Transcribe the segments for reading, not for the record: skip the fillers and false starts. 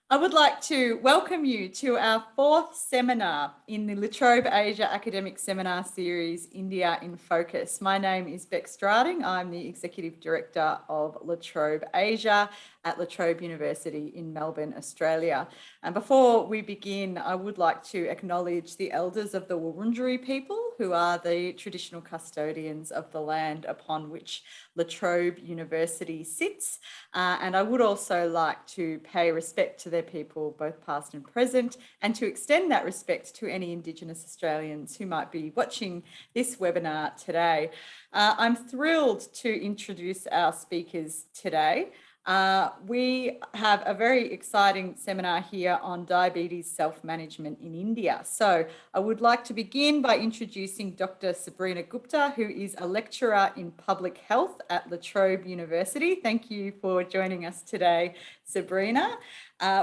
I would like to welcome you to our fourth seminar in the La Trobe Asia Academic Seminar Series, India in Focus. My name is Beck Strading. I'm the Executive Director of La Trobe Asia at La Trobe University in Melbourne, Australia. And before we begin, I would like to acknowledge the elders of the Wurundjeri people, who are the traditional custodians of the land upon which La Trobe University sits. And I would also like to pay respect to their people, both past and present, and to extend that respect to any Indigenous Australians who might be watching this webinar today. I'm thrilled to introduce our speakers today. We have a very exciting seminar here on diabetes self-management in India. So I would like to begin by introducing Dr. Sabrina Gupta, who is a lecturer in public health at La Trobe University. Thank you for joining us today, Sabrina.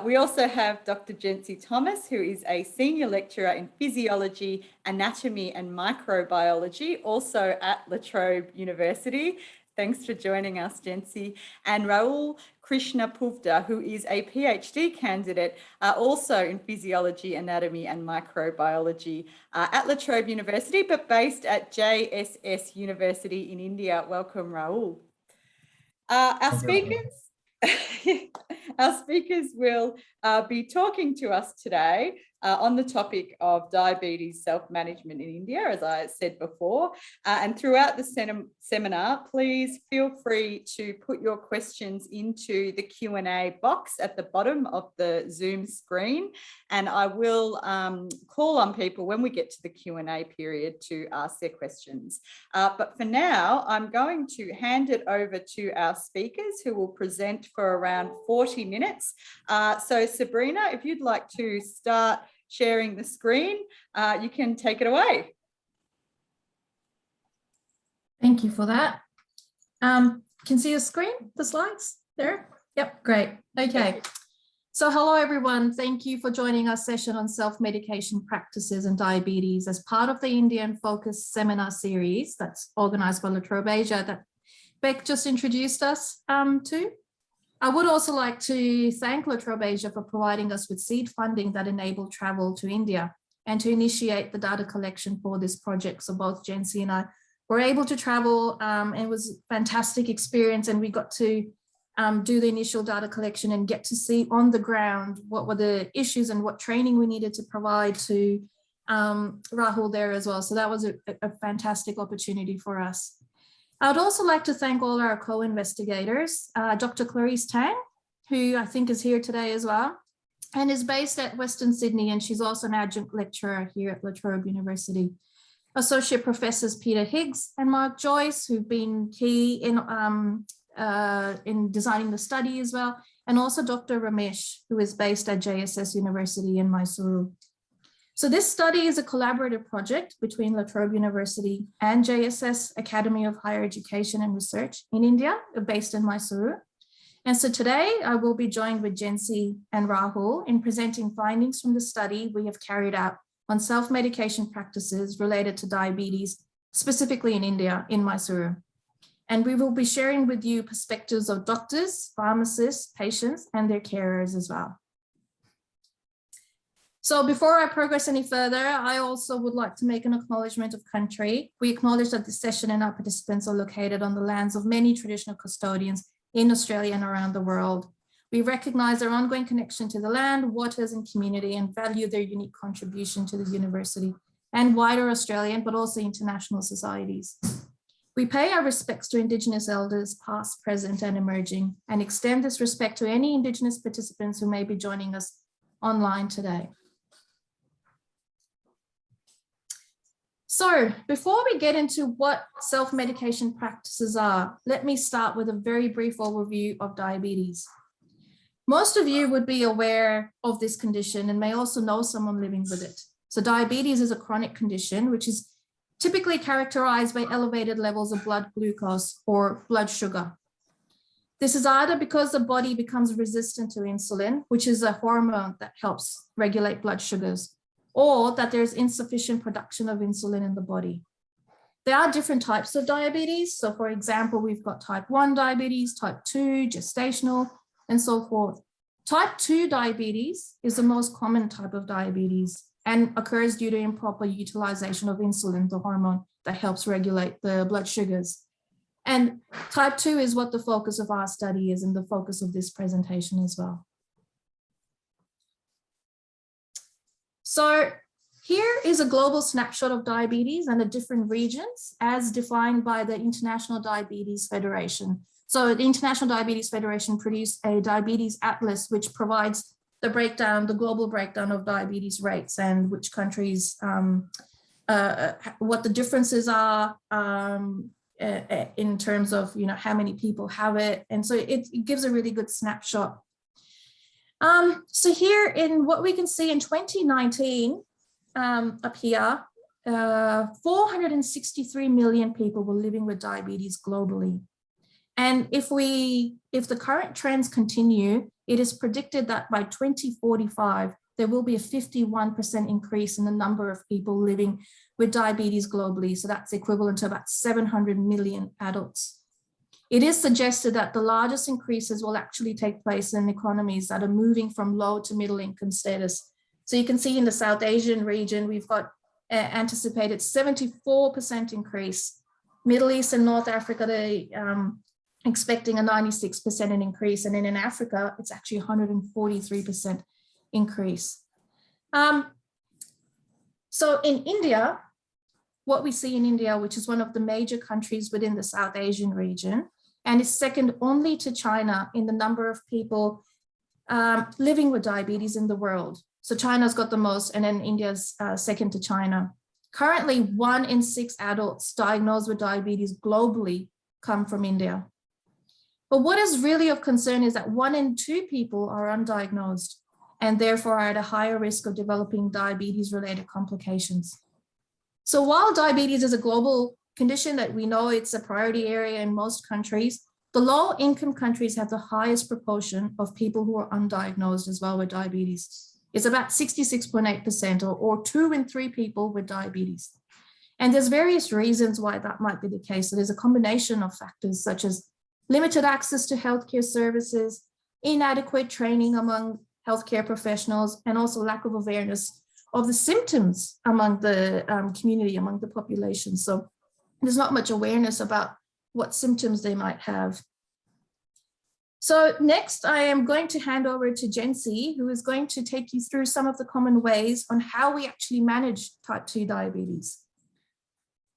We also have Dr. Jency Thomas, who is a senior lecturer in physiology, anatomy and microbiology, also at La Trobe University. Thanks for joining us, Jency. And Rahul Krishna Puvvada, who is a PhD candidate also in physiology, anatomy and microbiology at La Trobe University, but based at JSS University in India. Welcome, Rahul. Our speakers will be talking to us today on the topic of diabetes self-management in India, as I said before. And throughout the seminar, please feel free to put your questions into the Q&A box at the bottom of the Zoom screen. And I will call on people when we get to the Q&A period to ask their questions. But for now, I'm going to hand it over to our speakers, who will present for around 40 minutes. So Sabrina, if you'd like to start sharing the screen, you can take it away. Thank you for that. Can see your screen, the slides there? Yep, great. Okay. So hello, everyone. Thank you for joining our session on self-medication practices and diabetes as part of the Indian Focus seminar series that's organized by La Trobe Asia that Beck just introduced us to. I would also like to thank La Trobe Asia for providing us with seed funding that enabled travel to India and to initiate the data collection for this project. So both Jency and I were able to travel, and it was a fantastic experience, and we got to do the initial data collection and get to see on the ground what were the issues and what training we needed to provide to Rahul there as well. So that was a fantastic opportunity for us. I'd also like to thank all our co-investigators, Dr. Clarice Tang, who I think is here today as well, and is based at Western Sydney, and she's also an adjunct lecturer here at La Trobe University. Associate Professors Peter Higgs and Mark Joyce, who've been key in designing the study as well, and also Dr. Ramesh, who is based at JSS University in Mysuru. So this study is a collaborative project between La Trobe University and JSS Academy of Higher Education and Research in India, based in Mysuru. And so today I will be joined with Jency and Rahul in presenting findings from the study we have carried out on self-medication practices related to diabetes, specifically in India, in Mysuru. And we will be sharing with you perspectives of doctors, pharmacists, patients, and their carers as well. So before I progress any further, I also would like to make an acknowledgement of country. We acknowledge that this session and our participants are located on the lands of many traditional custodians in Australia and around the world. We recognize their ongoing connection to the land, waters, and community, and value their unique contribution to the university and wider Australian, but also international societies. We pay our respects to Indigenous elders, past, present, and emerging, and extend this respect to any Indigenous participants who may be joining us online today. So before we get into what self-medication practices are, let me start with a very brief overview of diabetes. Most of you would be aware of this condition and may also know someone living with it. So diabetes is a chronic condition, which is typically characterized by elevated levels of blood glucose or blood sugar. This is either because the body becomes resistant to insulin, which is a hormone that helps regulate blood sugars, or that there's insufficient production of insulin in the body. There are different types of diabetes. So for example, we've got type 1 diabetes, type 2, gestational, and so forth. Type 2 diabetes is the most common type of diabetes and occurs due to improper utilization of insulin, the hormone that helps regulate the blood sugars. And type 2 is what the focus of our study is and the focus of this presentation as well. So here is a global snapshot of diabetes and the different regions as defined by the International Diabetes Federation. So the International Diabetes Federation produced a diabetes atlas, which provides the breakdown, the global breakdown of diabetes rates and which countries, what the differences are in terms of, how many people have it. And so it gives a really good snapshot. So here in what we can see in 2019, up here, 463 million people were living with diabetes globally. And if the current trends continue, it is predicted that by 2045, there will be a 51% increase in the number of people living with diabetes globally. So that's equivalent to about 700 million adults. It is suggested that the largest increases will actually take place in economies that are moving from low to middle income status. So you can see in the South Asian region, we've got anticipated 74% increase. Middle East and North Africa, they expecting a 96% increase. And then in Africa, it's actually 143% increase. So in India, what we see in India, which is one of the major countries within the South Asian region, and is second only to China in the number of people living with diabetes in the world. So China's got the most, and then India's second to China. Currently, 1 in 6 adults diagnosed with diabetes globally come from India. But what is really of concern is that 1 in 2 people are undiagnosed and therefore are at a higher risk of developing diabetes-related complications. So while diabetes is a global condition that we know it's a priority area in most countries, the low-income countries have the highest proportion of people who are undiagnosed as well with diabetes. It's about 66.8%, or 2 in 3 people with diabetes. And there's various reasons why that might be the case. So there's a combination of factors such as limited access to healthcare services, inadequate training among healthcare professionals, and also lack of awareness of the symptoms among the community, among the population. So there's not much awareness about what symptoms they might have. So next, I am going to hand over to Jency, who is going to take you through some of the common ways on how we actually manage type 2 diabetes.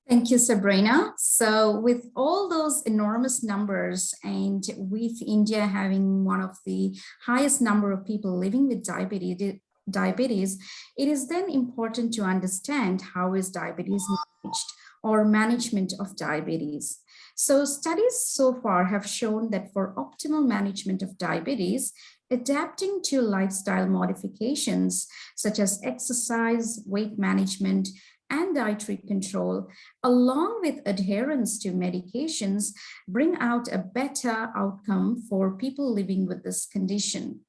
Thank you, Sabrina. So with all those enormous numbers and with India having one of the highest number of people living with diabetes, it is then important to understand how is diabetes managed or management of diabetes. So studies so far have shown that for optimal management of diabetes, adapting to lifestyle modifications such as exercise, weight management, and dietary control, along with adherence to medications, bring out a better outcome for people living with this condition.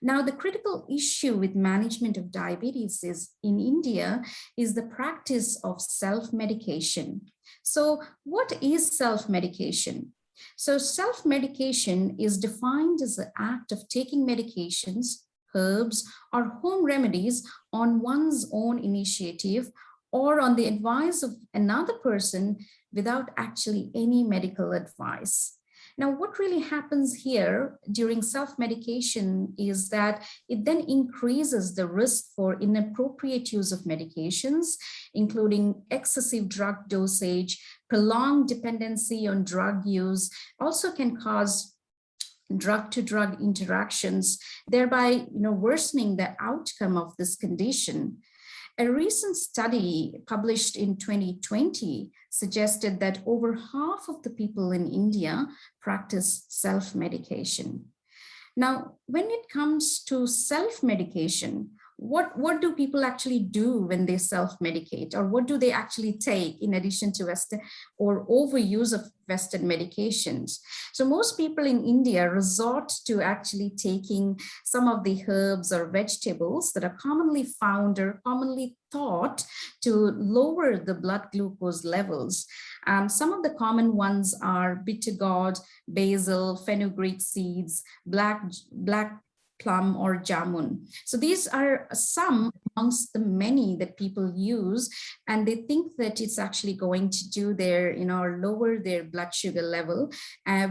Now, the critical issue with management of diabetes in India is the practice of self-medication. So what is self-medication? So self-medication is defined as the act of taking medications, herbs, or home remedies on one's own initiative or on the advice of another person without actually any medical advice. Now, what really happens here during self-medication is that it then increases the risk for inappropriate use of medications, including excessive drug dosage, prolonged dependency on drug use, also can cause drug-to-drug interactions, thereby worsening the outcome of this condition. A recent study published in 2020 suggested that over half of the people in India practice self-medication. Now, when it comes to self-medication, what do people actually do when they self-medicate, or what do they actually take in addition to Western or overuse of Western medications? So most people in India resort to actually taking some of the herbs or vegetables that are commonly found or commonly thought to lower the blood glucose levels. Some of the common ones are bitter gourd, basil, fenugreek seeds, black plum, or jamun. So these are some amongst the many that people use, and they think that it's actually going to do their, or lower their blood sugar level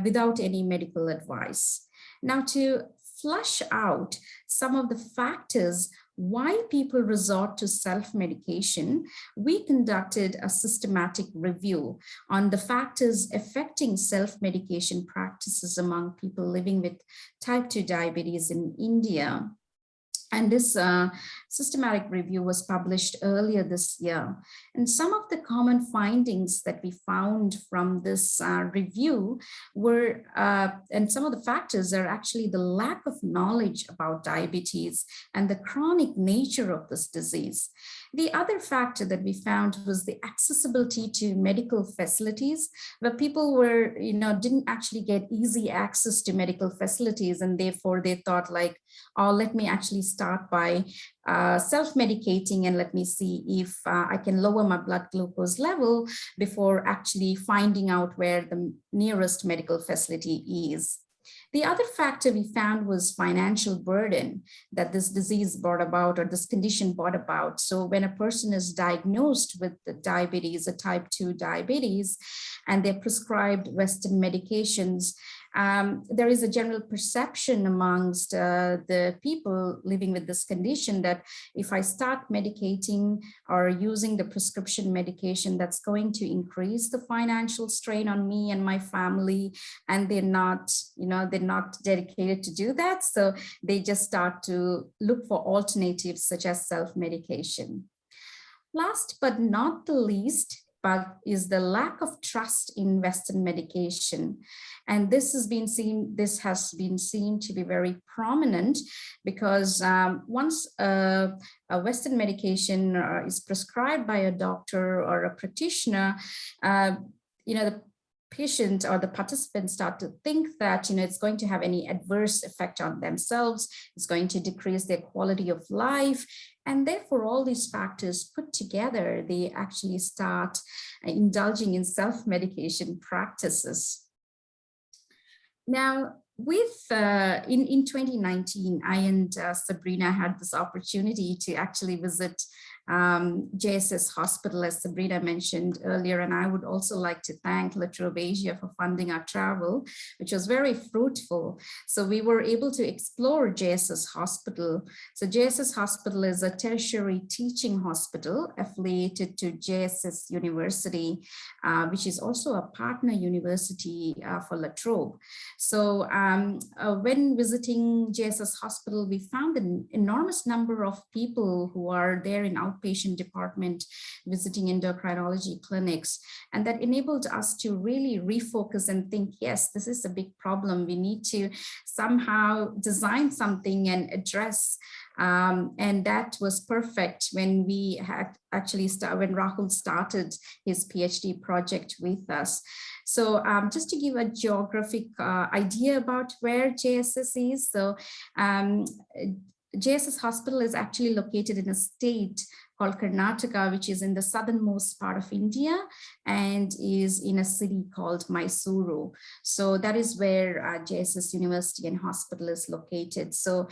without any medical advice. Now, to flush out some of the factors why people resort to self-medication, we conducted a systematic review on the factors affecting self-medication practices among people living with type 2 diabetes in India. And this systematic review was published earlier this year. And some of the common findings that we found from this review were, and some of the factors are actually the lack of knowledge about diabetes and the chronic nature of this disease. The other factor that we found was the accessibility to medical facilities, where people were, didn't actually get easy access to medical facilities, and therefore they thought like, oh, let me actually start by self-medicating and let me see if I can lower my blood glucose level before actually finding out where the nearest medical facility is. The other factor we found was financial burden that this disease brought about, or this condition brought about. So when a person is diagnosed with the diabetes, a type 2 diabetes, and they're prescribed Western medications, there is a general perception amongst the people living with this condition that if I start medicating or using the prescription medication, that's going to increase the financial strain on me and my family, and they're not, they're not dedicated to do that. So they just start to look for alternatives such as self-medication. Last but not the least, but is the lack of trust in Western medication. And this has been seen to be very prominent because once a Western medication is prescribed by a doctor or a practitioner, the patient or the participants start to think that it's going to have any adverse effect on themselves, it's going to decrease their quality of life, and therefore all these factors put together, they actually start indulging in self-medication practices. Now, in 2019, I and Sabrina had this opportunity to actually visit JSS Hospital, as Sabrina mentioned earlier, and I would also like to thank La Trobe Asia for funding our travel, which was very fruitful. So we were able to explore JSS Hospital. So JSS Hospital is a tertiary teaching hospital affiliated to JSS University, which is also a partner university for La Trobe. So when visiting JSS Hospital, we found an enormous number of people who are there in outpatient department visiting endocrinology clinics, and that enabled us to really refocus and think, yes, this is a big problem. We need to somehow design something and address. And that was perfect when we had actually when Rahul started his PhD project with us. So just to give a geographic idea about where JSS is. So JSS Hospital is actually located in a state called Karnataka, which is in the southernmost part of India and is in a city called Mysuru. So that is where JSS University and Hospital is located. So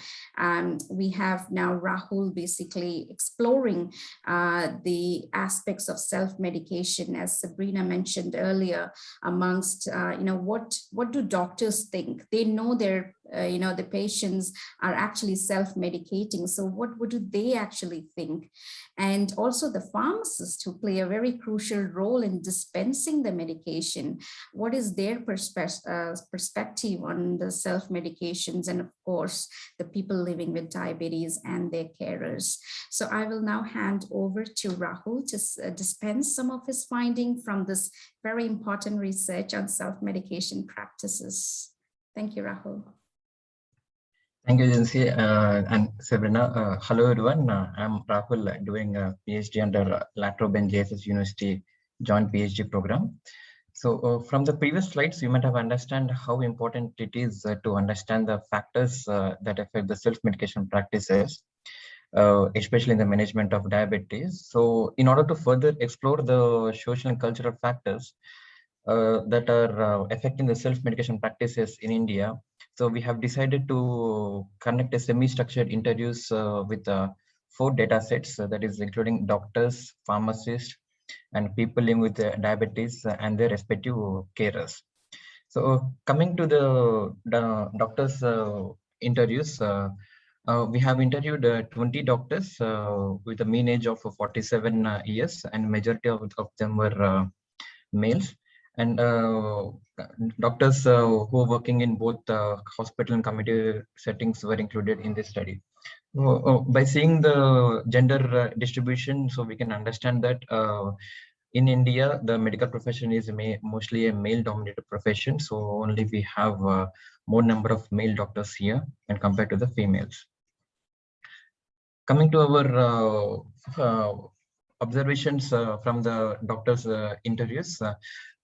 we have now Rahul basically exploring the aspects of self-medication, as Sabrina mentioned earlier, amongst, what do doctors think? They know their the patients are actually self-medicating. So what do they actually think? And also the pharmacists, who play a very crucial role in dispensing the medication. What is their perspective on the self-medications? And of course, the people living with diabetes and their carers. So I will now hand over to Rahul to dispense some of his findings from this very important research on self-medication practices. Thank you, Rahul. Thank you, Jency and Sabrina. Hello, everyone. I'm Rahul, doing a PhD under La Trobe and JSS University joint PhD program. So from the previous slides, you might have understand how important it is to understand the factors that affect the self-medication practices, especially in the management of diabetes. So in order to further explore the social and cultural factors that are affecting the self-medication practices in India, So we have decided to conduct a semi-structured interviews with 4 data sets, that is including doctors, pharmacists, and people living with diabetes and their respective carers. So coming to the doctors interviews, we have interviewed 20 doctors with a mean age of 47 years, and majority of them were males. And doctors who are working in both hospital and community settings were included in this study. By seeing the gender distribution, so we can understand that in India, the medical profession is mostly a male-dominated profession. So only we have more number of male doctors here and compared to the females. Coming to our observations from the doctors' interviews,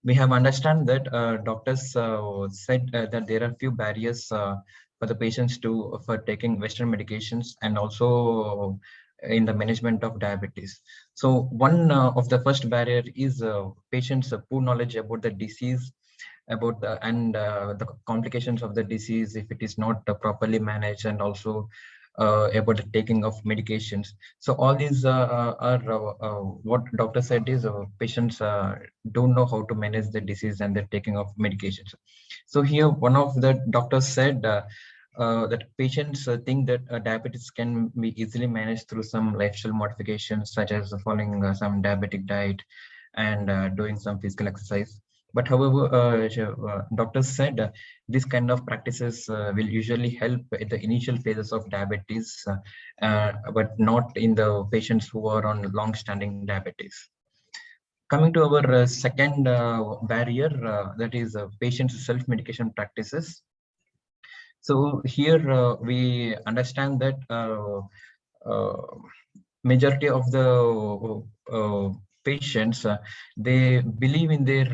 we have understand that doctors said that there are few barriers for the patients for taking Western medications, and also in the management of diabetes. So one of the first barrier is patients' poor knowledge about the disease, about the complications of the disease if it is not properly managed, and also about the taking of medications. So all these are what doctor said is patients don't know how to manage the disease and the taking of medications. So here one of the doctors said that patients think that diabetes can be easily managed through some lifestyle modifications, such as following some diabetic diet and doing some physical exercise. But however, doctors said this kind of practices will usually help at the initial phases of diabetes, but not in the patients who are on long-standing diabetes. Coming to our second barrier, that is patients' self-medication practices. So here we understand that majority of the patients, they believe in their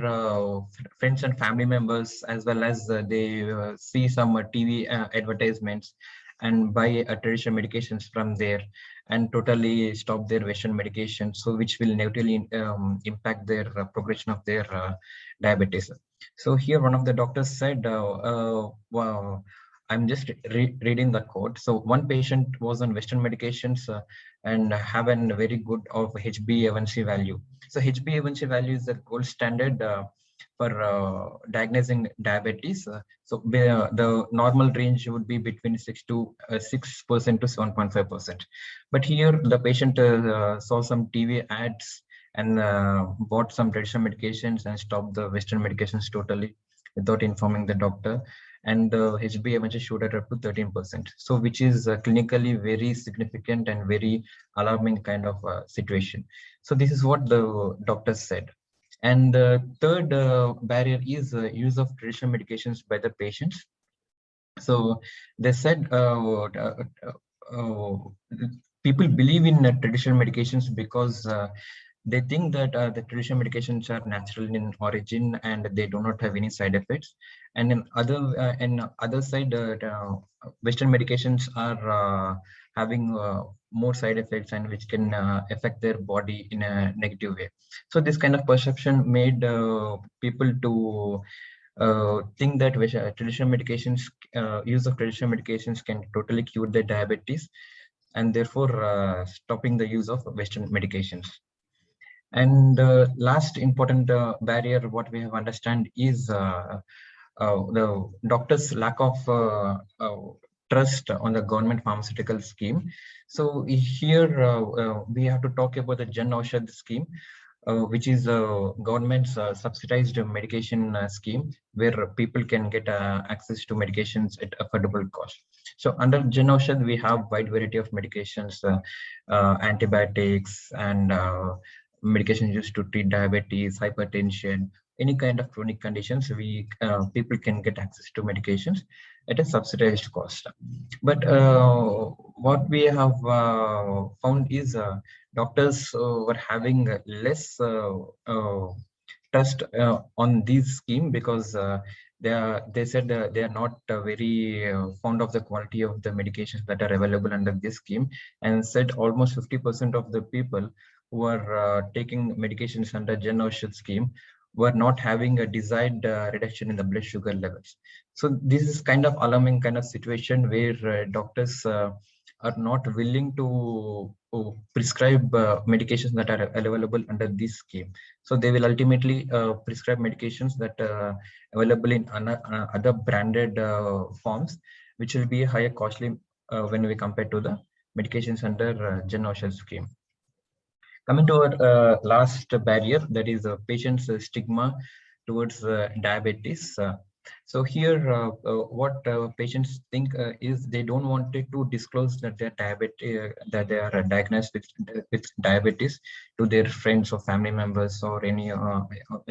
friends and family members, as well as they see some TV advertisements and buy traditional medications from there, and totally stop their Western medications, so which will negatively impact their progression of their diabetes. So here one of the doctors said, wow, I'm just reading the quote. So one patient was on Western medications and have a very good of HbA1c value. So HbA1c value is the gold standard for diagnosing diabetes. So the normal range would be between 6% to 7.5%. But here the patient saw some TV ads and bought some traditional medications and stopped the Western medications totally without informing the doctor. And the HbA1c showed at up to 13%. So which is clinically very significant and very alarming kind of situation. So this is what the doctors said. And the third barrier is use of traditional medications by the patients. So they said people believe in traditional medications because they think that the traditional medications are natural in origin and they do not have any side effects. And in other side, Western medications are having more side effects, and which can affect their body in a negative way. So this kind of perception made people to think that traditional medications, use of traditional medications can totally cure their diabetes, and therefore stopping the use of Western medications. And last important barrier what we have understand is the doctors' lack of trust on the government pharmaceutical scheme. So here we have to talk about the Jan Aushadh scheme, which is a government's subsidized medication scheme where people can get access to medications at affordable cost. So under Jan Aushadh, we have wide variety of medications, antibiotics and medications used to treat diabetes, hypertension, any kind of chronic conditions. People can get access to medications at a subsidized cost. But what we have found is doctors were having less trust on this scheme, because they said they are not very fond of the quality of the medications that are available under this scheme, and said almost 50% of the people who are taking medications under Jan Aushadh scheme were not having a desired reduction in the blood sugar levels. So this is kind of alarming kind of situation where doctors are not willing to prescribe medications that are available under this scheme. So they will ultimately prescribe medications that are available in other branded forms, which will be higher costly when we compare to the medications under Gen Aushadhi scheme. Coming to our last barrier, that is patient's stigma towards diabetes. So here, what patients think is they don't want to disclose that they're that they are diagnosed with diabetes to their friends or family members or any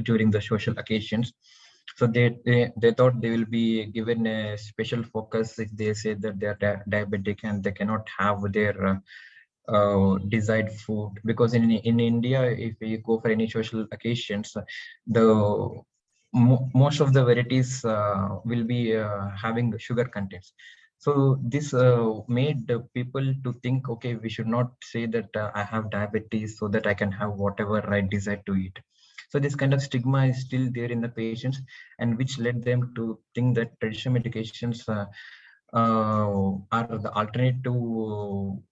during the social occasions. So they thought they will be given a special focus if they say that they are diabetic and they cannot have their desired food, because in India, if we go for any social occasions, the most of the varieties will be having sugar contents. So this made the people to think, okay, we should not say that I have diabetes so that I can have whatever I desire to eat. So this kind of stigma is still there in the patients, and which led them to think that traditional medications are the alternate to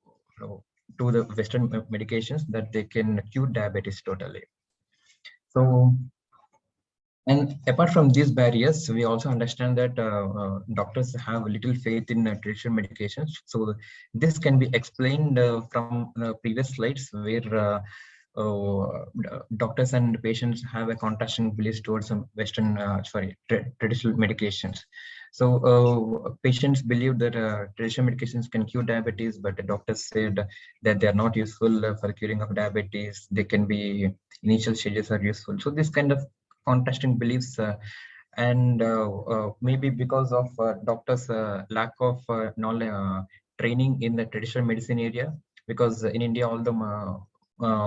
the Western medications, that they can cure diabetes totally. So, and apart from these barriers, we also understand that doctors have little faith in traditional medications. So this can be explained from the previous slides, where doctors and patients have a contrasting beliefs towards some Western, traditional medications. So patients believe that traditional medications can cure diabetes, but the doctors said that they are not useful for curing of diabetes. They can be initial stages are useful. So this kind of contrasting beliefs, and maybe because of doctors' lack of knowledge, training in the traditional medicine area, because in India, all the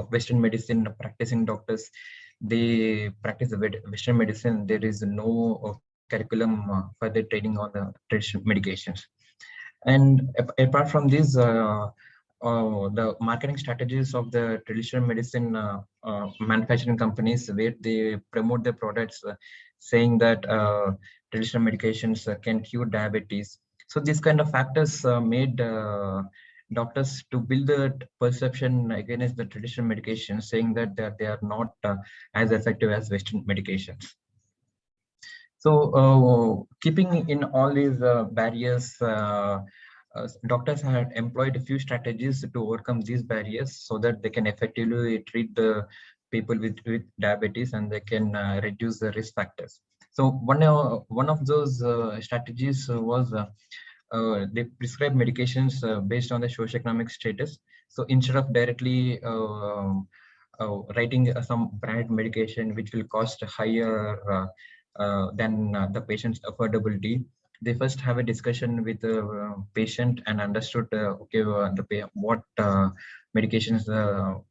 Western medicine practicing doctors, they practice the Western medicine. There is no curriculum for the training on the traditional medications. And apart from this, the marketing strategies of the traditional medicine manufacturing companies, where they promote their products saying that traditional medications can cure diabetes. So these kind of factors made doctors to build the perception against the traditional medications, saying that they are not as effective as Western medications. So keeping in all these barriers, doctors had employed a few strategies to overcome these barriers so that they can effectively treat the people with diabetes, and they can reduce the risk factors. So one of those strategies was they prescribe medications based on the socioeconomic status. So instead of directly writing some brand medication which will cost higher than the patient's affordability, they first have a discussion with the patient and understood what medications the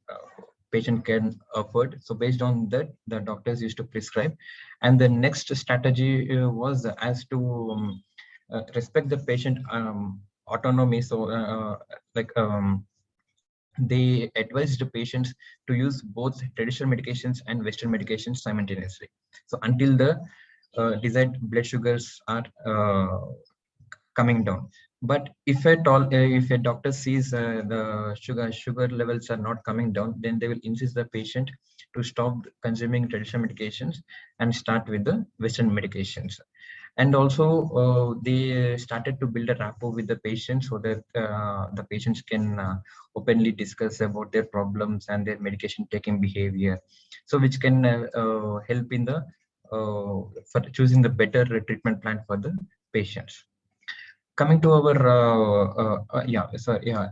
patient can afford. So based on that, the doctors used to prescribe. And the next strategy was as to respect the patient autonomy. So they advised the patients to use both traditional medications and Western medications simultaneously. So until the desired blood sugars are coming down. But if at all, if a doctor sees the sugar levels are not coming down, then they will insist the patient to stop consuming traditional medications and start with the Western medications. And also they started to build a rapport with the patient, so that the patients can openly discuss about their problems and their medication taking behavior, so which can help in the for choosing the better treatment plan for the patients. Coming to our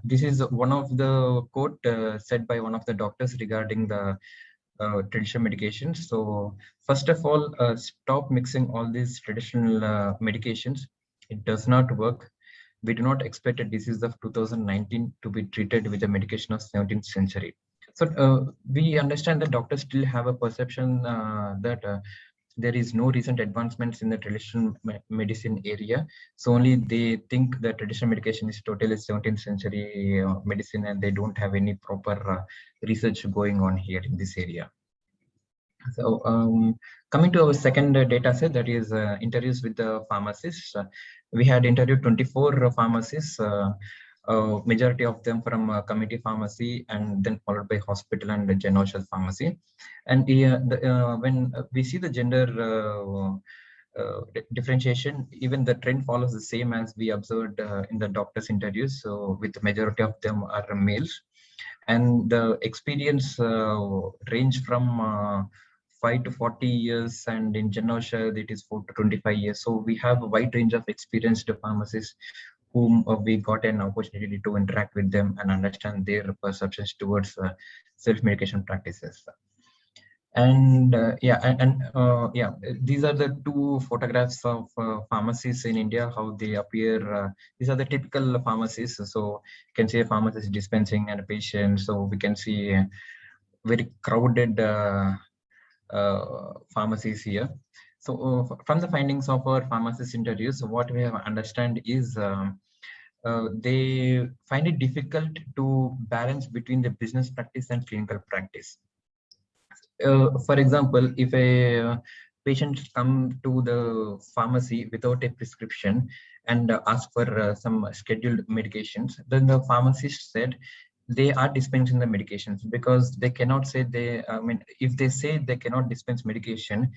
this is one of the quote said by one of the doctors regarding the traditional medications. So first of all, stop mixing all these traditional medications. It does not work. We do not expect a disease of 2019 to be treated with a medication of 17th century. So we understand that doctors still have a perception that there is no recent advancements in the traditional medicine area. So only they think that traditional medication is totally 17th century medicine, and they don't have any proper research going on here in this area. So Coming to our second data set, that is interviews with the pharmacists. We had interviewed 24 pharmacists, majority of them from community pharmacy, and then followed by hospital and general pharmacy. And when we see the gender differentiation, even the trend follows the same as we observed in the doctors' interviews. So, with the majority of them are males, and the experience range from 5 to 40 years, and in general it is 4 to 25 years. So we have a wide range of experienced pharmacists whom we got an opportunity to interact with them and understand their perceptions towards self-medication practices. And yeah, these are the two photographs of pharmacies in India, how they appear. These are the typical pharmacies. So you can see a pharmacist dispensing and a patient. So we can see very crowded pharmacies here. So from the findings of our pharmacist interviews, what we have understand is they find it difficult to balance between the business practice and clinical practice. For example, if a patient come to the pharmacy without a prescription and ask for some scheduled medications, then the pharmacist said they are dispensing the medications, because they cannot say if they say they cannot dispense medication,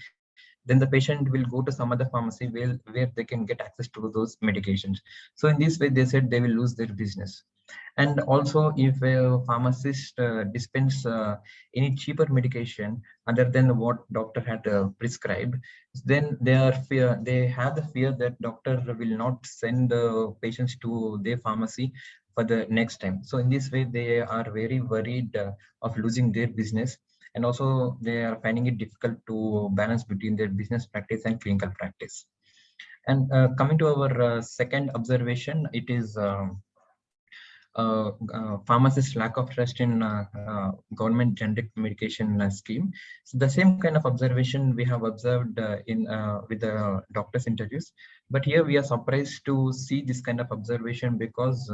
then the patient will go to some other pharmacy where they can get access to those medications. So in this way, they said they will lose their business. And also, if a pharmacist dispense any cheaper medication other than what doctor had prescribed, then they have the fear that doctor will not send the patients to their pharmacy for the next time. So in this way, they are very worried of losing their business, and also they are finding it difficult to balance between their business practice and clinical practice. And coming to our second observation, it is pharmacists' lack of trust in government generic medication scheme. So the same kind of observation we have observed with the doctors' interviews, but here we are surprised to see this kind of observation, because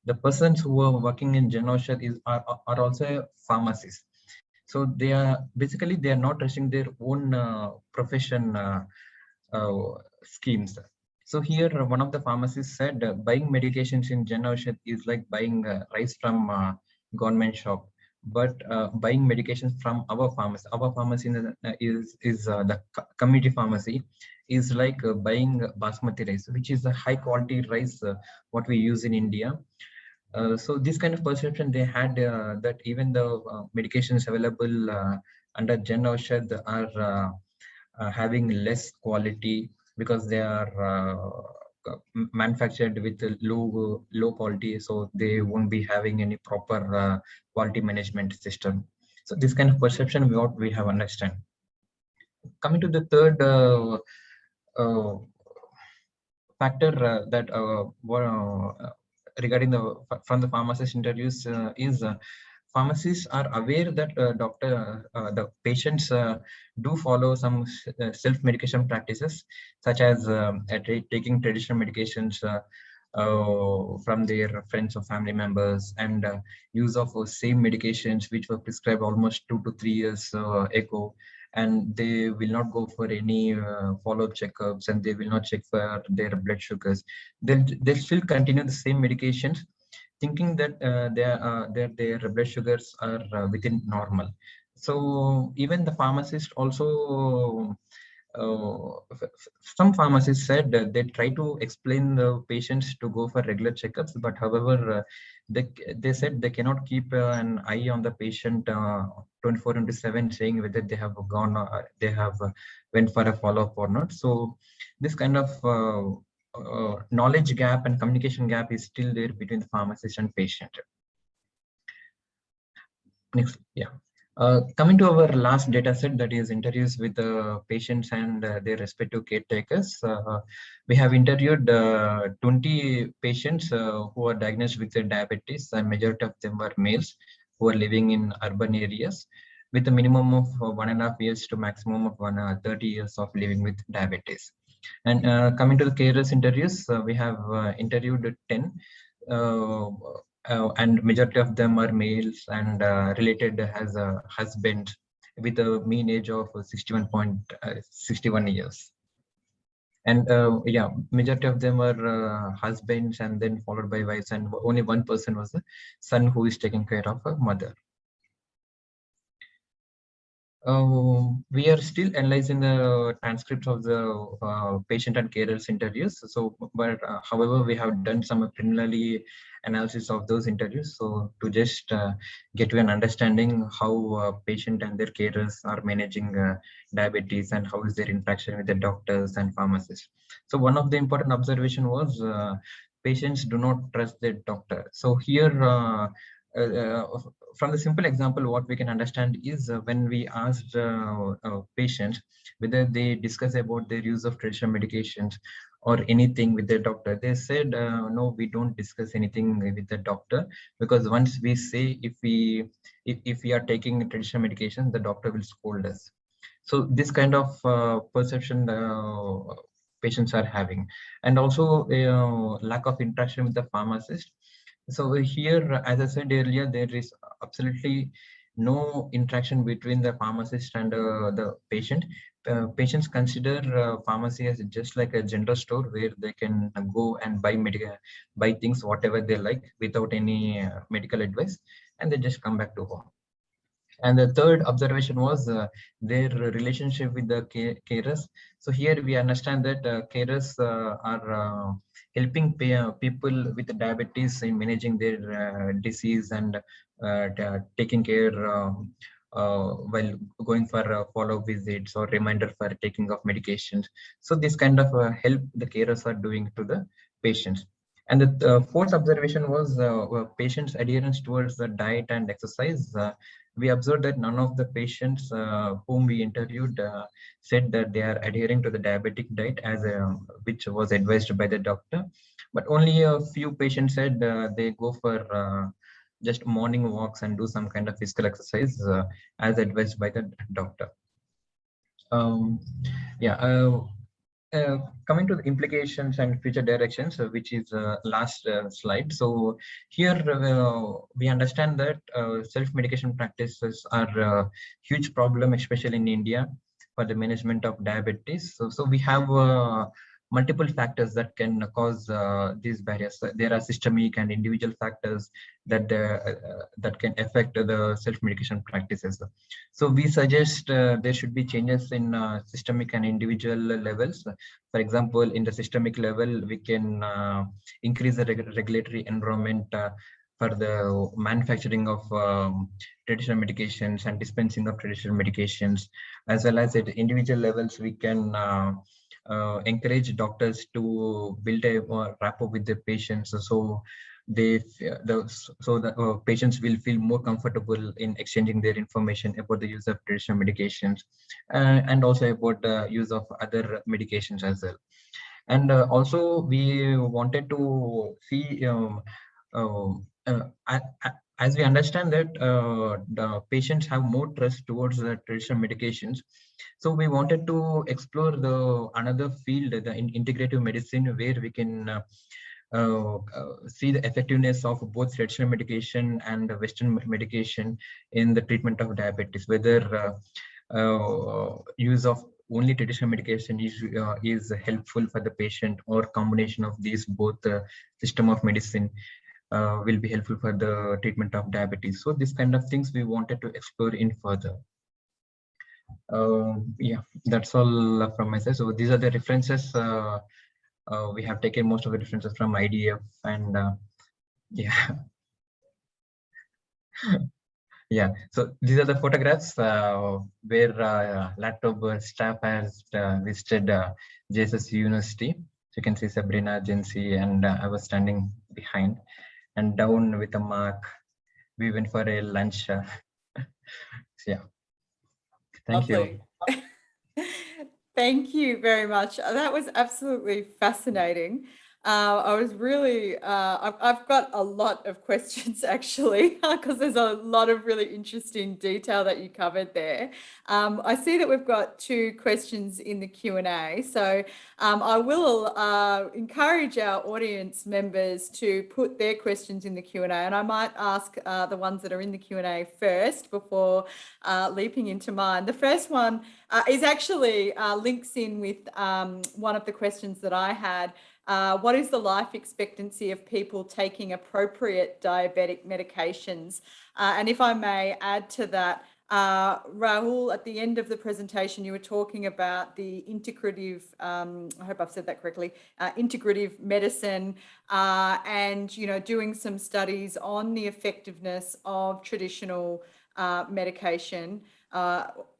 the persons who are working in general are also pharmacists. So they are not trusting their own profession schemes. So here, one of the pharmacists said, buying medications in Jan Aushadh is like buying rice from government shop, but buying medications from our pharmacy is the community pharmacy, is like buying basmati rice, which is a high quality rice what we use in India. So this kind of perception they had, that even the medications available under Jan Aushadh are having less quality, because they are manufactured with low quality, so they won't be having any proper quality management system. So this kind of perception what we have understand. Coming to the third factor that regarding from the pharmacist interviews is pharmacists are aware that the patients do follow some self-medication practices, such as taking traditional medications from their friends or family members, and use of same medications which were prescribed almost 2 to 3 years ago, and they will not go for any follow-up checkups, and they will not check for their blood sugars. They'll still continue the same medications, thinking that their blood sugars are within normal. So even the pharmacist also, some pharmacists said that they try to explain the patients to go for regular checkups, but however, they said they cannot keep an eye on the patient 24/7, saying whether they have gone or they have went for a follow-up or not. So this kind of knowledge gap and communication gap is still there between the pharmacist and patient. Next, yeah. Coming to our last data set, that is interviews with the patients and their respective caretakers. We have interviewed 20 patients who are diagnosed with diabetes, and majority of them are males who are living in urban areas, with a minimum of 1.5 years to maximum of 30 years of living with diabetes. And coming to the carers interviews, we have interviewed 10. And majority of them are males and related as a husband with a mean age of 61 years. And yeah, majority of them are husbands and then followed by wives, and only one person was the son who is taking care of a mother. We are still analyzing the transcripts of the patient and carers interviews. So, but however, we have done some preliminary analysis of those interviews. So to just get to an understanding how patient and their carers are managing diabetes and how is their interaction with the doctors and pharmacists. So one of the important observation was patients do not trust their doctor. So here, from the simple example, what we can understand is when we asked patients whether they discuss about their use of traditional medications or anything with their doctor, they said, no, we don't discuss anything with the doctor, because once we say if we are taking traditional medication, the doctor will scold us. So this kind of perception patients are having, and also lack of interaction with the pharmacist. So here, as I said earlier, there is absolutely no interaction between the pharmacist and the patient. Patients consider pharmacy as just like a general store where they can go and buy things whatever they like without any medical advice, and they just come back to home. And the third observation was their relationship with the carers. So here we understand that carers are helping people with diabetes in managing their disease and taking care while going for follow-up visits or reminder for taking of medications. So this kind of help the carers are doing to the patients. And the fourth observation was patients' adherence towards the diet and exercise. We observed that none of the patients whom we interviewed said that they are adhering to the diabetic diet as which was advised by the doctor, but only a few patients said they go for just morning walks and do some kind of physical exercise as advised by the doctor. Yeah. Coming to the implications and future directions, which is last slide. So here we understand that self-medication practices are a huge problem, especially in India, for the management of diabetes. So we have multiple factors that can cause these barriers. There are systemic and individual factors that that can affect the self-medication practices. So we suggest there should be changes in systemic and individual levels. For example, in the systemic level, we can increase the regulatory environment for the manufacturing of traditional medications and dispensing of traditional medications, as well as at individual levels, we can encourage doctors to build a rapport with the patients, so the patients will feel more comfortable in exchanging their information about the use of traditional medications and also about the use of other medications as well. And also we wanted to see as we understand that the patients have more trust towards the traditional medications. So we wanted to explore the another field, the integrative medicine, where we can see the effectiveness of both traditional medication and Western medication in the treatment of diabetes, whether use of only traditional medication is helpful for the patient, or combination of these both system of medicine will be helpful for the treatment of diabetes. So this kind of things we wanted to explore in further. Yeah, that's all from my side. So these are the references. We have taken most of the references from IDF, and yeah. Yeah, so these are the photographs where Latrobe staff has visited JSS University. So you can see Sabrina, Jency, and I was standing behind, and down with a mark, we went for a lunch. So yeah, thank Lovely. you. Thank you very much. That was absolutely fascinating. I was really, I've got a lot of questions actually, because there's a lot of really interesting detail that you covered there. I see that we've got 2 questions in the Q&A. So I will encourage our audience members to put their questions in the Q&A, and I might ask the ones that are in the Q&A first before leaping into mine. The first one is actually links in with one of the questions that I had. What is the life expectancy of people taking appropriate diabetic medications? And if I may add to that, Rahul, at the end of the presentation, you were talking about the integrative, I hope I've said that correctly, integrative medicine, and, you know, doing some studies on the effectiveness of traditional medication.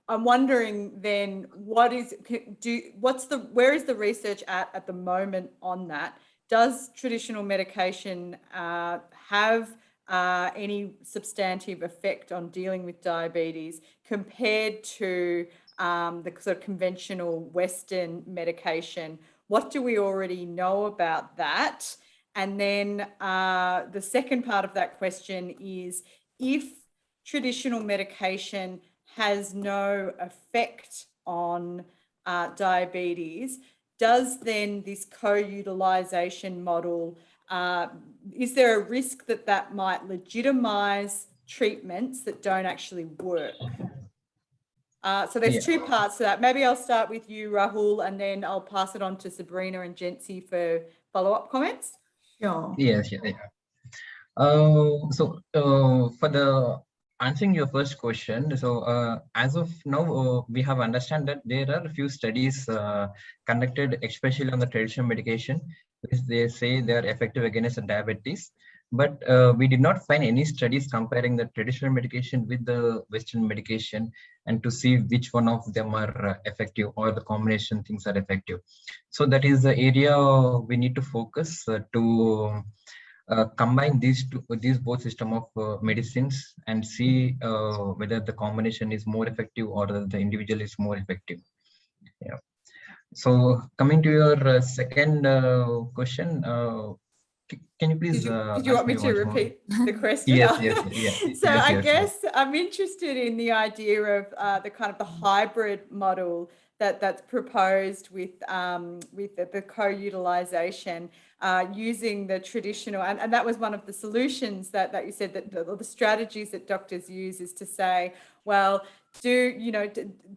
I'm wondering then, where is the research at the moment on that? Does traditional medication have any substantive effect on dealing with diabetes compared to the sort of conventional Western medication? What do we already know about that? And then the second part of that question is, if traditional medication has no effect on diabetes, does then this co-utilization model, is there a risk that that might legitimize treatments that don't actually work? So there's 2 parts to that. Maybe I'll start with you, Rahul, and then I'll pass it on to Sabrina and Jency for follow-up comments. Sure. Yes, yeah. So for the answering your first question, so as of now, we have understand that there are a few studies conducted, especially on the traditional medication, which they say they are effective against diabetes. But we did not find any studies comparing the traditional medication with the Western medication and to see which one of them are effective or the combination things are effective. So that is the area we need to focus to combine these both system of medicines and see whether the combination is more effective or the individual is more effective. Yeah. So coming to your second question, can you please did you want me to repeat the question? Yes. So I guess I'm interested in the idea of the kind of the hybrid model that's proposed with the co-utilization, using the traditional, and that was one of the solutions that you said, that the strategies that doctors use is to say, well, do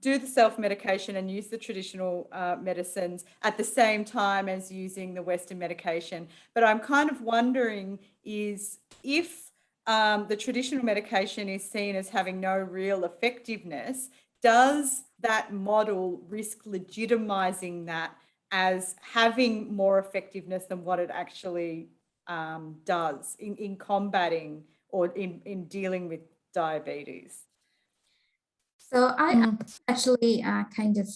the self-medication and use the traditional medicines at the same time as using the Western medication. But I'm kind of wondering is if the traditional medication is seen as having no real effectiveness, does that model risk legitimizing that as having more effectiveness than what it actually does in combating or in dealing with diabetes? So I actually kind of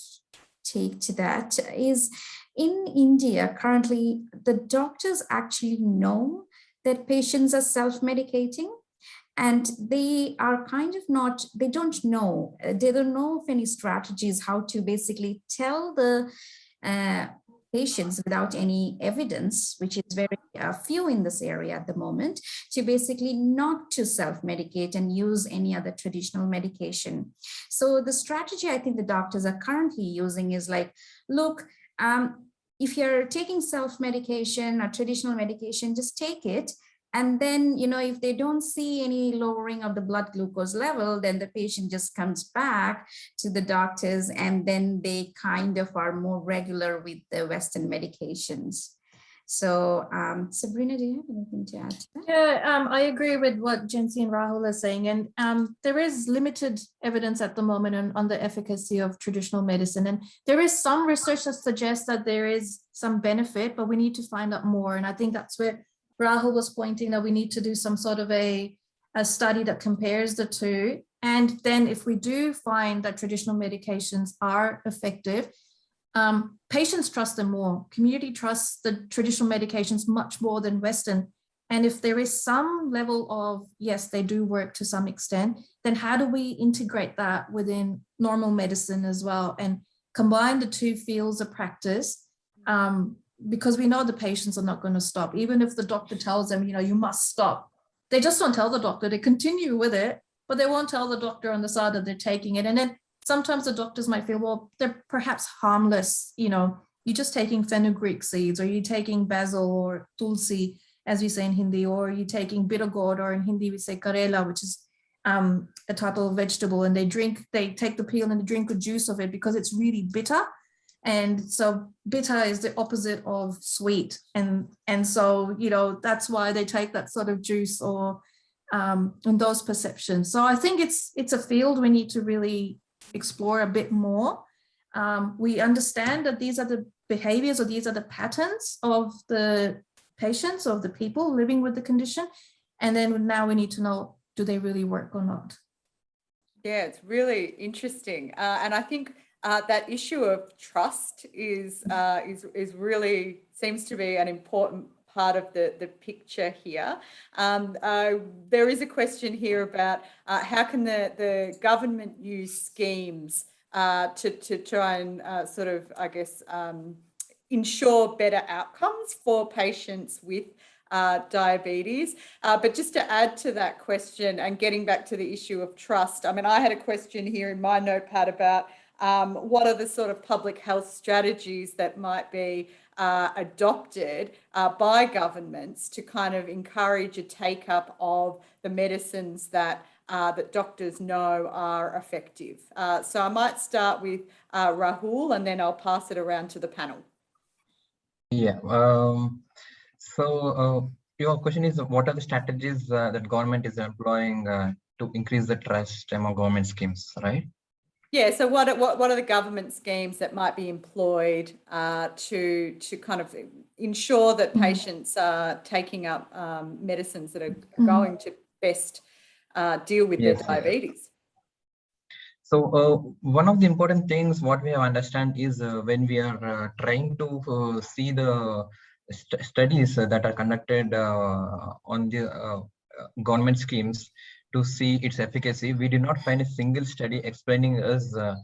take to that is, in India currently, the doctors actually know that patients are self-medicating, and they are kind of not, they don't know of any strategies how to basically tell the patients without any evidence, which is very few in this area at the moment, to basically not to self-medicate and use any other traditional medication. So the strategy I think the doctors are currently using is like, look, if you're taking self-medication or traditional medication, just take it. And then, if they don't see any lowering of the blood glucose level, then the patient just comes back to the doctors, and then they kind of are more regular with the Western medications. So, Sabrina, do you have anything to add to that? Yeah, I agree with what Jency and Rahul are saying. And there is limited evidence at the moment on the efficacy of traditional medicine. And there is some research that suggests that there is some benefit, but we need to find out more. And I think that's where Rahul was pointing, that we need to do some sort of a study that compares the two. And then if we do find that traditional medications are effective, patients trust them more. Community trusts the traditional medications much more than Western. And if there is some level of, yes, they do work to some extent, then how do we integrate that within normal medicine as well and combine the two fields of practice? because we know the patients are not going to stop, even if the doctor tells them, you must stop. They just don't tell the doctor. They continue with it, but they won't tell the doctor on the side that they're taking it. And then sometimes the doctors might feel, well, they're perhaps harmless. You're just taking fenugreek seeds, or you're taking basil or tulsi, as we say in Hindi, or you're taking bitter gourd, or in Hindi we say karela, which is a type of vegetable, and they take the peel and they drink the juice of it because it's really bitter. And so bitter is the opposite of sweet. And so, that's why they take that sort of juice, or and those perceptions. So I think it's a field we need to really explore a bit more. We understand that these are the behaviors, or these are the patterns of the patients, of the people living with the condition. And then now we need to know, do they really work or not? Yeah, it's really interesting. And I think that issue of trust is really seems to be an important part of the picture here. There is a question here about how can the government use schemes to try and sort of, I guess, ensure better outcomes for patients with diabetes. But just to add to that question and getting back to the issue of trust, I mean, I had a question here in my notepad about what are the sort of public health strategies that might be adopted by governments to kind of encourage a take-up of the medicines that doctors know are effective. So I might start with Rahul, and then I'll pass it around to the panel. Yeah. So your question is, what are the strategies that government is employing to increase the trust among government schemes, right? Yeah. So what are the government schemes that might be employed to kind of ensure that patients are taking up medicines that are going to best deal with their diabetes? So one of the important things what we have understand is when we are trying to see the studies that are conducted on the government schemes to see its efficacy, we did not find a single study explaining us the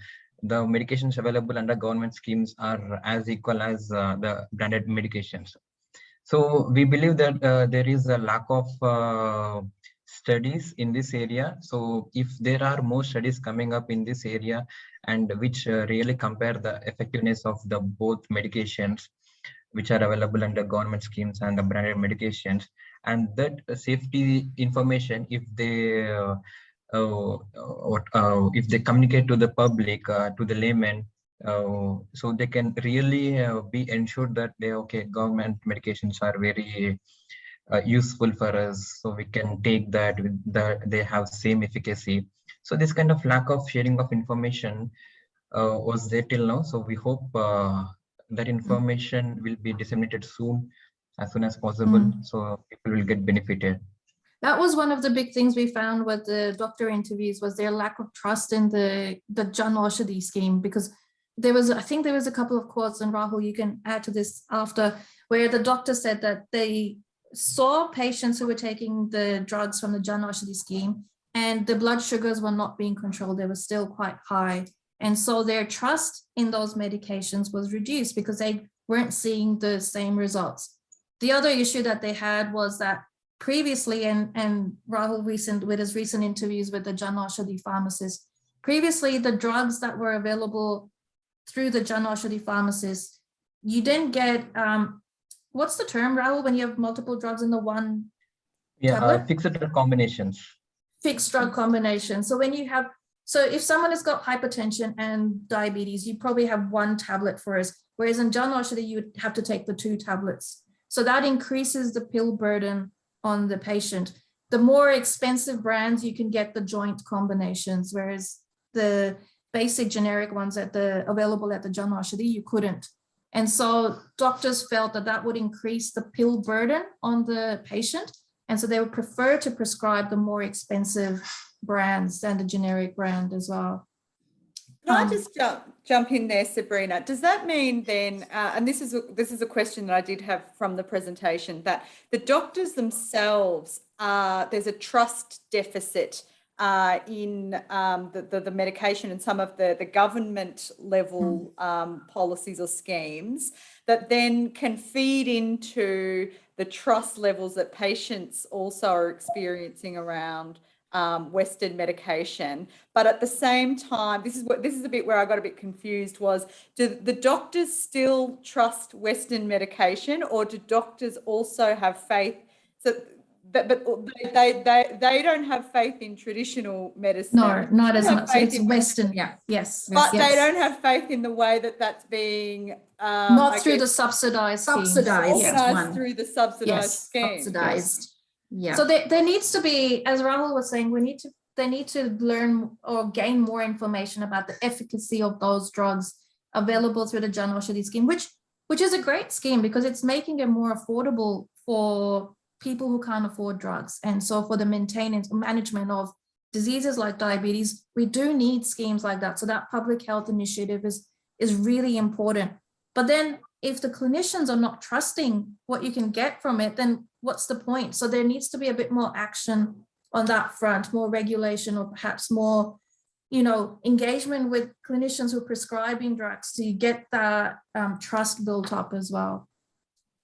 medications available under government schemes are as equal as the branded medications. So we believe that there is a lack of studies in this area. So if there are more studies coming up in this area and which really compare the effectiveness of the both medications which are available under government schemes and the branded medications, and that safety information, if they communicate to the public, to the layman, so they can really be ensured that government medications are very useful for us, so we can take that with they have same efficacy. So this kind of lack of sharing of information was there till now. So we hope that information will be disseminated soon, as soon as possible, so people will get benefited. That was one of the big things we found with the doctor interviews, was their lack of trust in the Jan Aushadhi scheme, because I think there was a couple of quotes, and Rahul, you can add to this after, where the doctor said that they saw patients who were taking the drugs from the Jan Aushadhi scheme and the blood sugars were not being controlled. They were still quite high. And so their trust in those medications was reduced because they weren't seeing the same results. The other issue that they had was that previously, and Rahul with his recent interviews with the Jan Aushadhi pharmacists, previously the drugs that were available through the Jan Aushadhi pharmacists, you didn't get, what's the term, Rahul, when you have multiple drugs in the one tablet? Fixed drug combinations. Fixed drug combination. So when you have, so if someone has got hypertension and diabetes, you probably have one tablet for us, whereas in Jan Aushadhi, you would have to take the 2 tablets. So that increases the pill burden on the patient. The more expensive brands, you can get the joint combinations, whereas the basic generic ones available at the Jan Aushadhi, you couldn't. And so doctors felt that that would increase the pill burden on the patient. And so they would prefer to prescribe the more expensive brands than the generic brand as well. Can I just jump in there, Sabrina? Does that mean then, and this is a question that I did have from the presentation, that the doctors themselves, there's a trust deficit in the medication and some of the government level policies or schemes that then can feed into the trust levels that patients also are experiencing around Western medication. But at the same time, this is a bit where I got a bit confused, was, do the doctors still trust Western medication, or do doctors also have faith? So but they don't have faith in traditional medicine. No, not as much. So it's Western. Yeah. Yes. But yes. they don't have faith in the way that that's being not through the subsidized organised through the subsidized schemes. Subsidized. Yeah. So there needs to be, as Rahul was saying, they need to learn or gain more information about the efficacy of those drugs available through the Jan Aushadhi scheme, which is a great scheme because it's making it more affordable for people who can't afford drugs. And so for the maintenance management of diseases like diabetes, we do need schemes like that. So that public health initiative is really important. But then if the clinicians are not trusting what you can get from it, then what's the point? So there needs to be a bit more action on that front, more regulation, or perhaps more, engagement with clinicians who are prescribing drugs to get that trust built up as well.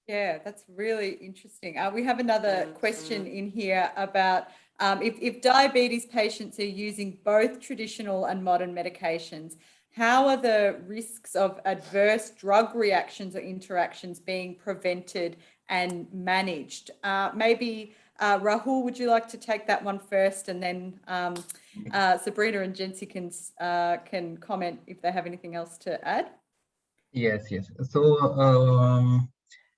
Yeah, that's really interesting. We have another question in here about if diabetes patients are using both traditional and modern medications, how are the risks of adverse drug reactions or interactions being prevented and managed? Maybe Rahul, would you like to take that one first, and then Sabrina and Jency can comment if they have anything else to add? Yes. So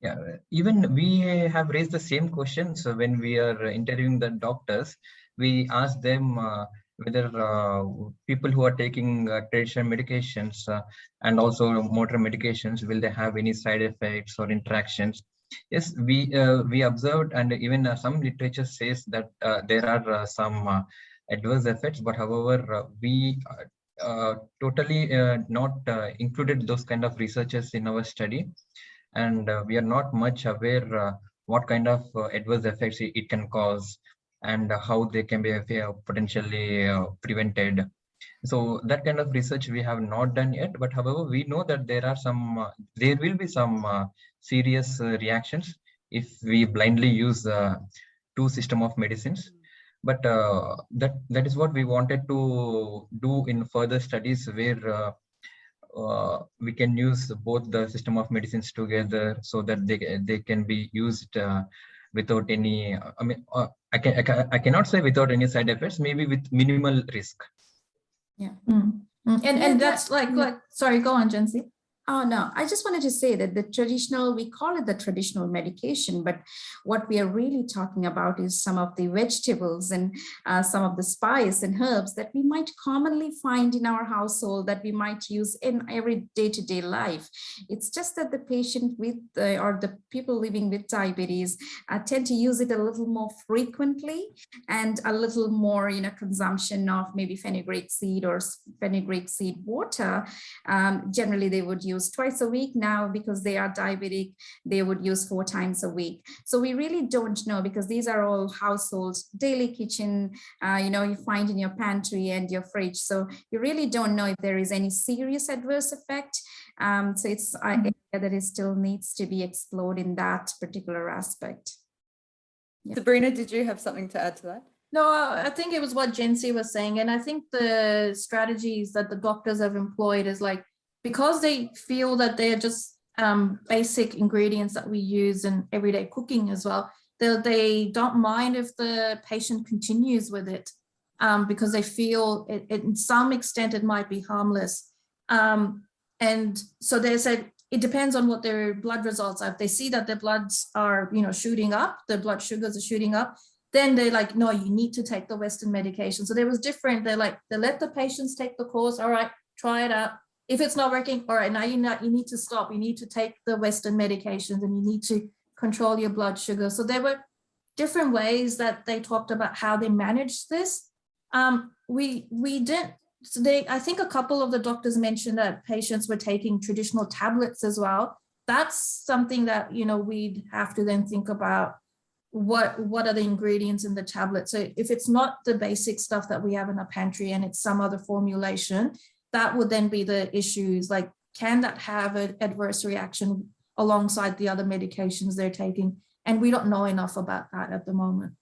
yeah, even we have raised the same question. So when we are interviewing the doctors, we ask them whether people who are taking traditional medications and also modern medications, will they have any side effects or interactions? Yes, we observed, and even some literature says that there are some adverse effects, but however, we totally not included those kind of researchers in our study. And we are not much aware what kind of adverse effects it can cause and how they can be potentially prevented. So that kind of research we have not done yet, but however, we know that there are there will be some serious reactions if we blindly use two system of medicines. But that is what we wanted to do in further studies, where we can use both the system of medicines together so that they can be used without any, I cannot say without any side effects, maybe with minimal risk. Yeah. And that's like, sorry, go on, Jency. Oh, no, I just wanted to say that we call it the traditional medication, but what we are really talking about is some of the vegetables and some of the spice and herbs that we might commonly find in our household, that we might use in every day-to-day life. It's just that the patient or the people living with diabetes tend to use it a little more frequently and a little more, consumption of maybe fenugreek seed or fenugreek seed water. Generally, they would use twice a week. Now, because they are diabetic, they would use 4 times a week. So we really don't know, because these are all household daily kitchen, you find in your pantry and your fridge. So you really don't know if there is any serious adverse effect. So it's an area that it still needs to be explored in that particular aspect. Yeah. Sabrina, did you have something to add to that? No, I think it was what Jency was saying. And I think the strategies that the doctors have employed is like, because they feel that they're just basic ingredients that we use in everyday cooking as well, they don't mind if the patient continues with it because they feel it, in some extent it might be harmless. And so they said it depends on what their blood results are. If they see that their bloods are, shooting up, the blood sugars are shooting up, then they're like, no, you need to take the Western medication. So there was different. They let the patients take the course. All right, try it out. If it's not working, all right, now you need to stop. You need to take the Western medications and you need to control your blood sugar. So there were different ways that they talked about how they managed this. We didn't. So I think a couple of the doctors mentioned that patients were taking traditional tablets as well. That's something that we'd have to then think about what are the ingredients in the tablet. So if it's not the basic stuff that we have in our pantry and it's some other formulation, that would then be the issues. Like, can that have an adverse reaction alongside the other medications they're taking? And we don't know enough about that at the moment.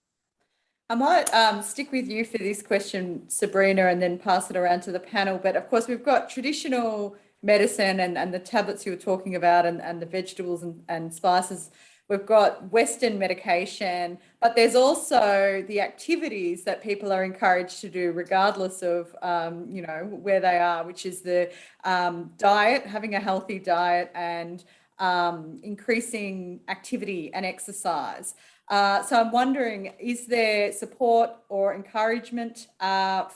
I might stick with you for this question, Sabrina, and then pass it around to the panel. But of course, we've got traditional medicine and the tablets you were talking about and the vegetables and spices. We've got Western medication, but there's also the activities that people are encouraged to do regardless of, you know, where they are, which is the diet, having a healthy diet and increasing activity and exercise. So I'm wondering, is there support or encouragement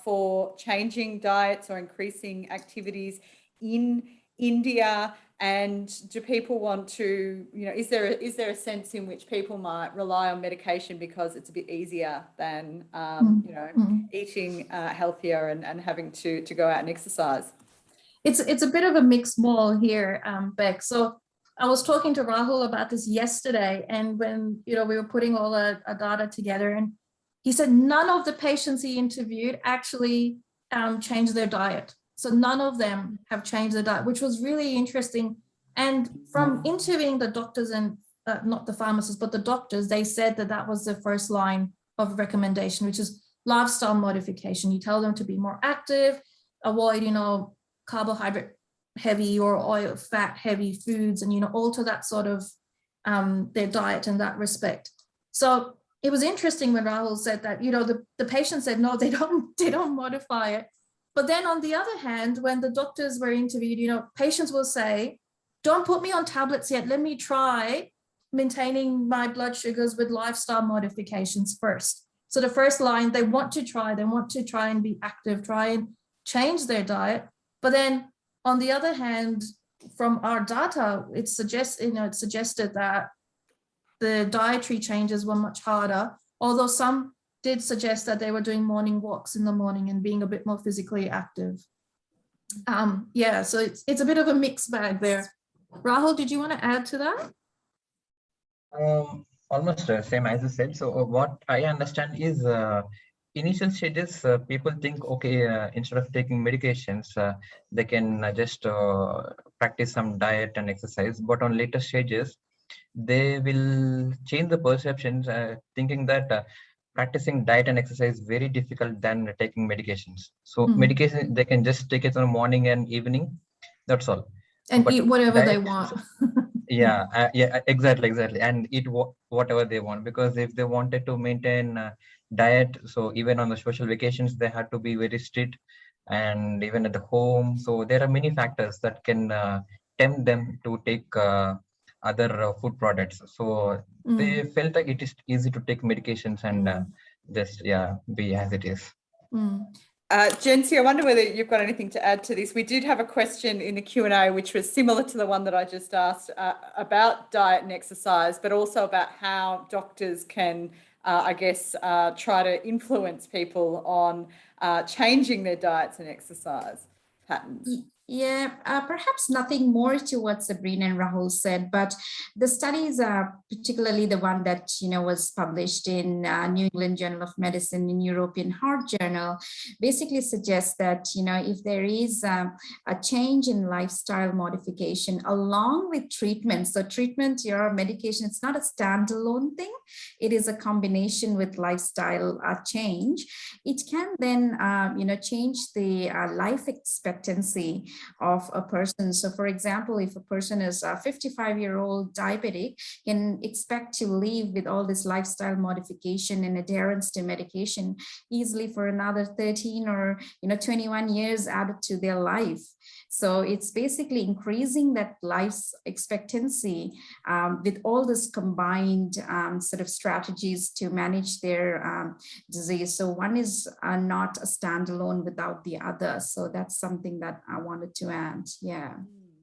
for changing diets or increasing activities in India? And do people want to, you know, is there a sense in which people might rely on medication because it's a bit easier than, you know, eating healthier and having to go out and exercise? It's a bit of a mixed ball here, Beck. So I was talking to Rahul about this yesterday, and when, you know, we were putting all our data together, and he said none of the patients he interviewed actually changed their diet. So none of them have changed their diet, which was really interesting. And from interviewing the doctors and not the pharmacists, but the doctors, they said that that was the first line of recommendation, which is lifestyle modification. You tell them to be more active, avoid, you know, carbohydrate heavy or oil, fat heavy foods, and, you know, alter that sort of their diet in that respect. So it was interesting when Rahul said that, you know, the patient said, no, they don't modify it. But then on the other hand, when the doctors were interviewed, you know, patients will say, don't put me on tablets yet. Let me try maintaining my blood sugars with lifestyle modifications first. So the first line, they want to try and be active, try and change their diet. But then on the other hand, from our data, it suggested that the dietary changes were much harder, although some did suggest that they were doing morning walks in the morning and being a bit more physically active. Yeah, so it's a bit of a mixed bag there. Rahul, did you want to add to that? Almost same as you said. So what I understand is initial stages, people think, okay, instead of taking medications, they can just practice some diet and exercise. But on later stages, they will change the perceptions, thinking that practicing diet and exercise is very difficult than taking medications. So medication, they can just take it in the morning and evening. That's all. And but eat whatever they diet, want. yeah, exactly, and eat whatever they want, because if they wanted to maintain diet, so even on the social vacations they had to be very strict, and even at the home. So there are many factors that can tempt them to take other food products. So they felt like it is easy to take medications and just be as it is. Jency, I wonder whether you've got anything to add to this. We did have a question in the Q&A, which was similar to the one that I just asked about diet and exercise, but also about how doctors can, I guess, try to influence people on changing their diets and exercise patterns. Yeah, perhaps nothing more to what Sabrina and Rahul said, but the studies are particularly the one that, you know, was published in New England Journal of Medicine, in European Heart Journal, basically suggests that, you know, if there is a change in lifestyle modification along with treatment, so treatment, your medication, it's not a standalone thing, it is a combination with lifestyle change. It can then, you know, change the life expectancy of a person. So for example, if a person is a 55-year-old diabetic, can expect to live with all this lifestyle modification and adherence to medication easily for another 13 or 21 years added to their life. So it's basically increasing that life expectancy with all this combined sort of strategies to manage their disease. So one is not a standalone without the other. So that's something that I wanted to add. Yeah.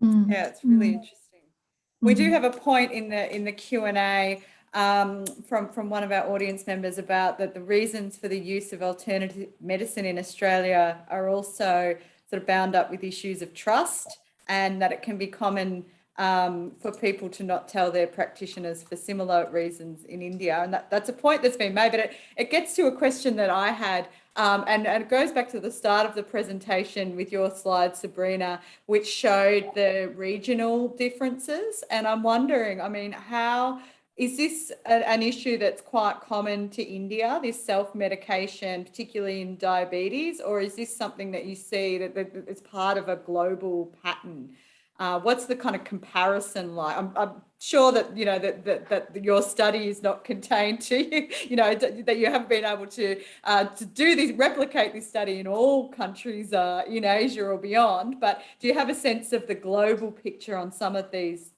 Yeah, it's really interesting. We do have a point in the Q&A from one of our audience members about that the reasons for the use of alternative medicine in Australia are also sort of bound up with issues of trust, and that it can be common for people to not tell their practitioners for similar reasons in India. And that's a point that's been made, but it gets to a question that I had, and it goes back to the start of the presentation with your slide, Sabrina, which showed the regional differences. And I'm wondering, I mean, how is this an issue that's quite common to India, this self-medication, particularly in diabetes, or is this something that you see that it's part of a global pattern? What's the kind of comparison like? I'm sure that, you know, that your study is not contained to you, you know, that you haven't been able to do this, replicate this study in all countries in Asia or beyond. But do you have a sense of the global picture on some of these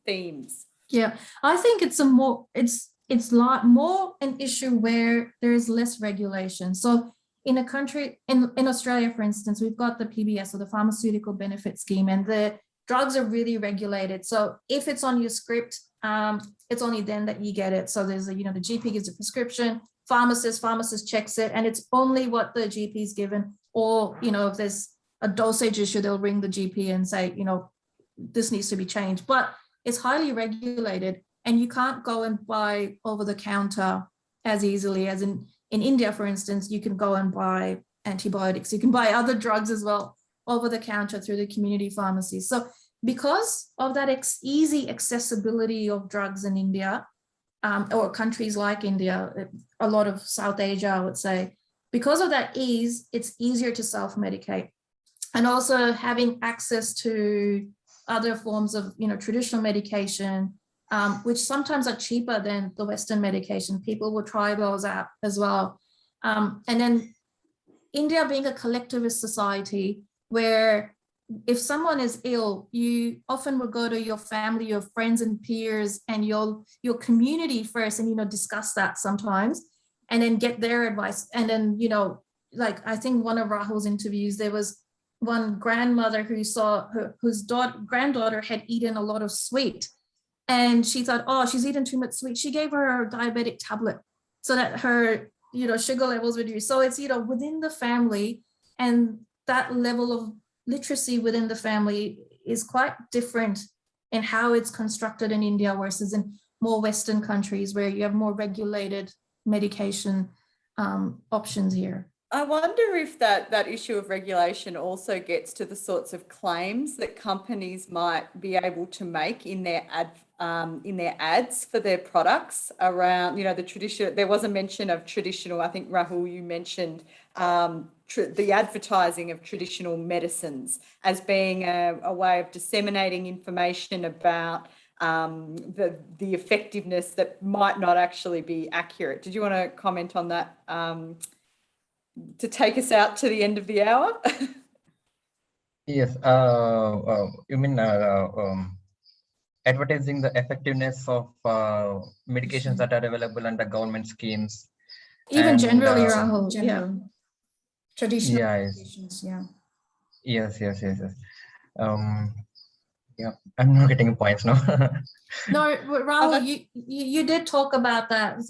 themes? Yeah, I think it's more an issue where there is less regulation. So in a country, in Australia, for instance, we've got the PBS, or the Pharmaceutical Benefit Scheme, and the drugs are really regulated. So if it's on your script, it's only then that you get it. So there's the GP gives a prescription, pharmacist checks it, and it's only what the GP is given. Or, if there's a dosage issue, they'll ring the GP and say, this needs to be changed. But it's highly regulated, and you can't go and buy over the counter as easily as in India, for instance. You can go and buy antibiotics. You can buy other drugs as well over the counter through the community pharmacies. So because of that easy accessibility of drugs in India, or countries like India, a lot of South Asia, I would say, because of that ease, it's easier to self-medicate. And also having access to other forms of traditional medication, which sometimes are cheaper than the Western medication. People will try those out as well. And then India being a collectivist society, where if someone is ill, you often will go to your family, your friends and peers, and your community first, and discuss that sometimes, and then get their advice. And then like I think one of Rahul's interviews, there was one grandmother who saw whose granddaughter had eaten a lot of sweet, and she thought, oh, she's eaten too much sweet. She gave her a diabetic tablet so that her sugar levels would reduce. So it's within the family, and that level of literacy within the family is quite different in how it's constructed in India versus in more Western countries where you have more regulated medication options here. I wonder if that issue of regulation also gets to the sorts of claims that companies might be able to make in their ads for their products around, the traditional. There was a mention of traditional. I think Rahul, you mentioned the advertising of traditional medicines as being a way of disseminating information about the effectiveness that might not actually be accurate. Did you want to comment on that? To take us out to the end of the hour? Yes. You mean advertising the effectiveness of medications that are available under government schemes? Even generally, Rahul. Traditional yes. medications, yeah. Yes. Yeah, I'm not getting points now. No, Rahul, you did talk about that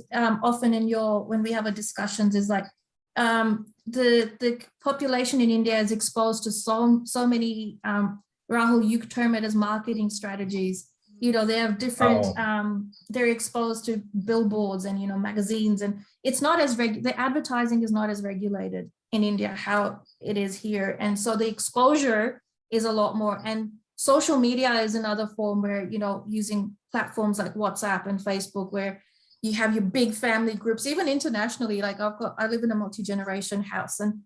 often in when we have a discussions, is like the population in India is exposed to so many, Rahul, you term it as marketing strategies. They have different, they're exposed to billboards and, magazines, and it's not as the advertising is not as regulated in India how it is here. And so the exposure is a lot more. And social media is another form where, using platforms like WhatsApp and Facebook, where you have your big family groups, even internationally. Like I live in a multi-generation house, and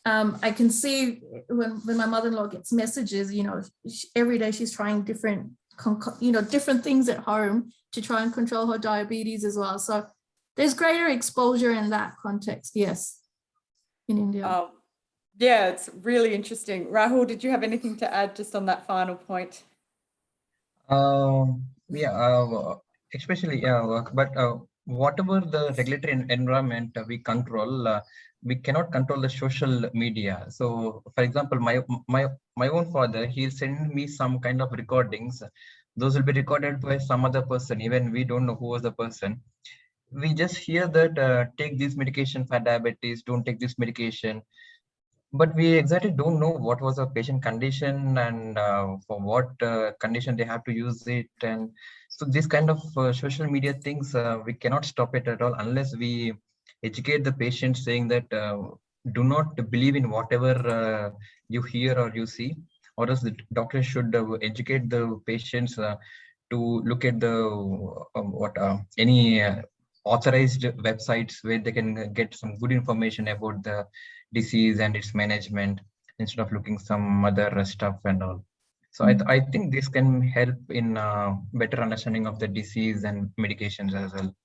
I can see when my mother-in-law gets messages, every day she's trying different things at home to try and control her diabetes as well. So there's greater exposure in that context, yes, in India. Yeah, it's really interesting. Rahul, did you have anything to add just on that final point? Especially, but whatever the regulatory environment we control, we cannot control the social media. So, for example, my own father, he'll send me some kind of recordings. Those will be recorded by some other person. Even we don't know who was the person. We just hear that take this medication for diabetes, don't take this medication. but we exactly don't know what was a patient condition and for what condition they have to use it. And so this kind of social media things, we cannot stop it at all unless we educate the patient, saying that do not believe in whatever you hear or you see, or else the doctor should educate the patients to look at the any authorized websites where they can get some good information about the disease and its management instead of looking some other stuff and all. So I think this can help in better understanding of the disease and medications as well.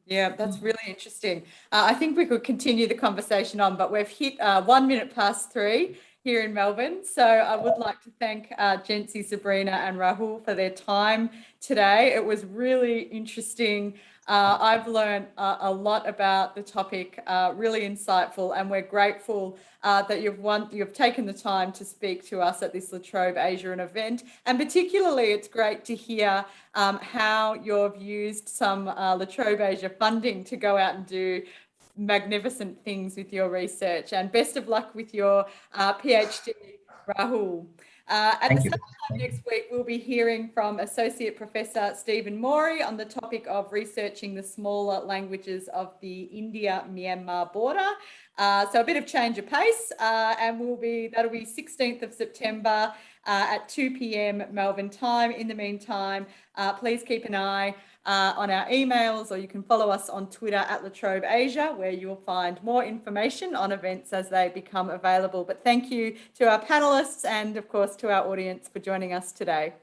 Yeah, that's really interesting. I think we could continue the conversation on, but we've hit 1 minute past 3 here in Melbourne. So I would like to thank Jency, Sabrina and Rahul for their time today. It was really interesting. I've learned a lot about the topic, really insightful, and we're grateful that you've taken the time to speak to us at this La Trobe Asia event. And particularly, it's great to hear how you've used some La Trobe Asia funding to go out and do magnificent things with your research. And best of luck with your PhD, Rahul. At the same time, next week, we'll be hearing from Associate Professor Stephen Morey on the topic of researching the smaller languages of the India-Myanmar border. So a bit of change of pace, and that'll be 16th of September at 2 p.m. Melbourne time. In the meantime, please keep an eye on our emails, or you can follow us on Twitter at La Trobe Asia, where you'll find more information on events as they become available. But thank you to our panelists and, of course, to our audience for joining us today.